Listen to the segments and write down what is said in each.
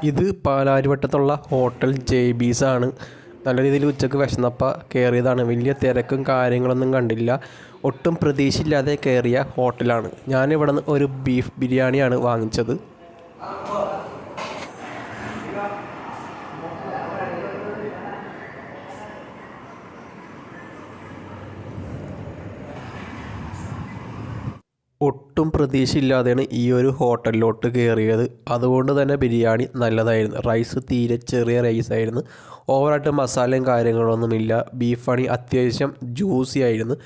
ഇത് പാലാരിവട്ടത്തുള്ള hotel JB's ആണ്. നല്ല രീതിയിൽ ഉച്ചക്ക് വിശന്നപ്പോൾ കയറിയതാണ്. വലിയ തിരക്കും കാര്യങ്ങളൊന്നും കണ്ടില്ല. ഒട്ടും പ്രതീക്ഷയില്ലാതെ കയറിയ ഹോട്ടലാണ്. ഞാനിവിടെ നിന്ന് ഒരു ബീഫ് ബിരിയാണിയാണ് വാങ്ങിച്ചത്. ഒട്ടും പ്രതീക്ഷയില്ലാതെയാണ് ഈ ഒരു ഹോട്ടലിലോട്ട് കയറിയത്. അതുകൊണ്ട് തന്നെ ബിരിയാണി നല്ലതായിരുന്നു. റൈസ് തീരെ ചെറിയ റൈസായിരുന്നു. ഓവറായിട്ട് മസാലയും കാര്യങ്ങളൊന്നുമില്ല. ബീഫാണി അത്യാവശ്യം ജ്യൂസി ആയിരുന്നു.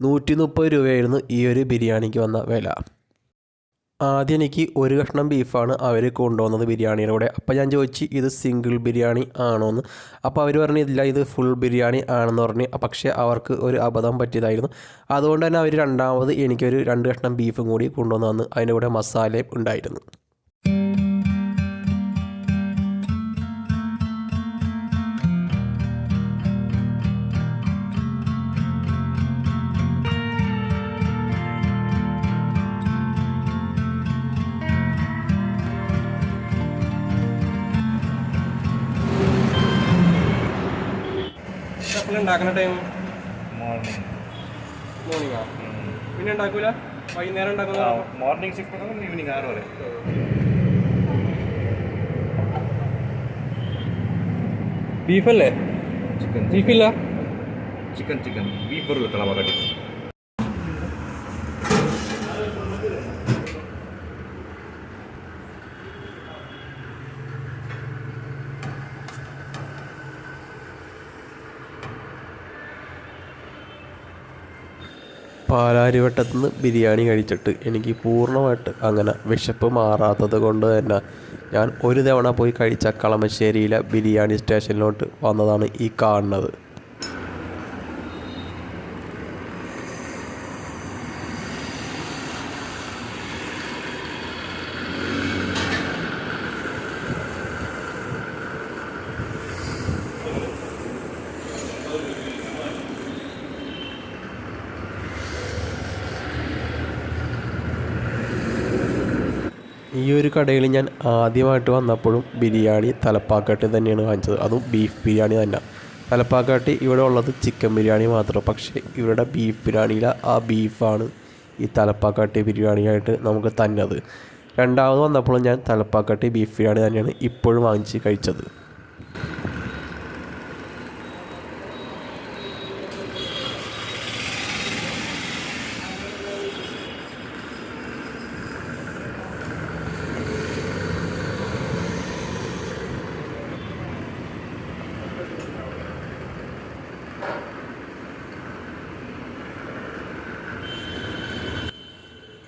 130 രൂപയായിരുന്നു ഈ ഒരു ബിരിയാണിക്ക് വന്ന വില. ആദ്യം എനിക്ക് ഒരു കഷ്ണം ബീഫാണ് അവർ കൊണ്ടുവന്നത് ബിരിയാണിയുടെ കൂടെ. അപ്പോൾ ഞാൻ ചോദിച്ചു ഇത് സിംഗിൾ ബിരിയാണി ആണോ എന്ന്. അപ്പോൾ അവർ പറഞ്ഞു ഇല്ല ഇത് ഫുൾ ബിരിയാണി ആണെന്ന് പറഞ്ഞു. പക്ഷേ അവർക്ക് ഒരു അബദ്ധം പറ്റിയതായിരുന്നു. അതുകൊണ്ട് തന്നെ അവർ രണ്ടാമത് എനിക്കൊരു 2 കഷ്ണം ബീഫും കൂടി കൊണ്ടുവന്ന് തന്നു. അതിൻ്റെ കൂടെ മസാലയും ഉണ്ടായിരുന്നു. ഉണ്ടാക്കുന്ന ടൈം മോർണിംഗാ? പിന്നെ ഉണ്ടാക്കൂല? വൈകുന്നേരം ഉണ്ടാക്കുന്ന മോർണിംഗ് 6 മുതൽ ഈവനിങ് 6 വരെ. ബീഫല്ലേ? ബീഫില്ല, ചിക്കൻ ബീഫ് ಬರಲ್ಲ ತಳಮಗಡಿ. പാലാരിവട്ടത്തു നിന്ന് ബിരിയാണി കഴിച്ചിട്ട് എനിക്ക് പൂർണ്ണമായിട്ട് അങ്ങനെ വിശപ്പ് മാറാത്തത് കൊണ്ട് തന്നെ ഞാൻ ഒരു തവണ പോയി കഴിച്ച കളമശ്ശേരിയിലെ ബിരിയാണി സ്റ്റേഷനിലോട്ട് വന്നതാണ് ഈ കാണുന്നത്. ഈ ഒരു കടയിൽ ഞാൻ ആദ്യമായിട്ട് വന്നപ്പോഴും ബിരിയാണി തലപ്പാക്കട്ടി തന്നെയാണ് വാങ്ങിച്ചത്. അതും ബീഫ് ബിരിയാണി തന്നെ. തലപ്പാക്കട്ടി ഇവിടെ ഉള്ളത് ചിക്കൻ ബിരിയാണി മാത്രം. പക്ഷേ ഇവരുടെ ബീഫ് ബിരിയാണിയിലെ ആ ബീഫാണ് ഈ തലപ്പാക്കട്ടി ബിരിയാണിയായിട്ട് നമുക്ക് തന്നത്. രണ്ടാമത് വന്നപ്പോഴും ഞാൻ തലപ്പാക്കട്ടി ബീഫ് ബിരിയാണി തന്നെയാണ് ഇപ്പോഴും വാങ്ങിച്ച് കഴിച്ചത്.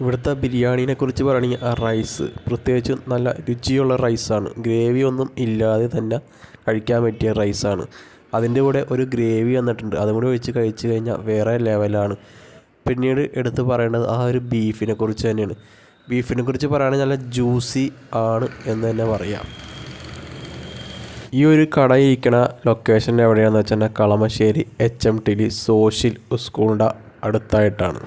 ഇവിടുത്തെ ബിരിയാണീനെക്കുറിച്ച് പറയുകയാണെങ്കിൽ ആ റൈസ് പ്രത്യേകിച്ചും നല്ല രുചിയുള്ള റൈസാണ്. ഗ്രേവി ഒന്നും ഇല്ലാതെ തന്നെ കഴിക്കാൻ പറ്റിയ റൈസാണ്. അതിൻ്റെ കൂടെ ഒരു ഗ്രേവി വന്നിട്ടുണ്ട്. അതും കൂടി ഒഴിച്ച് കഴിച്ച് കഴിഞ്ഞാൽ വേറെ ലെവലാണ്. പിന്നീട് എടുത്ത് പറയേണ്ടത് ആ ഒരു ബീഫിനെ കുറിച്ച് തന്നെയാണ്. ബീഫിനെ കുറിച്ച് പറയുകയാണെങ്കിൽ നല്ല ജ്യൂസി ആണ് എന്ന് തന്നെ പറയാം. ഈ ഒരു കട ഇരിക്കണ ലൊക്കേഷൻ എവിടെയാണെന്ന് വെച്ചാൽ കളമശ്ശേരി HMTD സോഷ്യൽ സ്കൂളിൻ്റെ അടുത്തായിട്ടാണ്.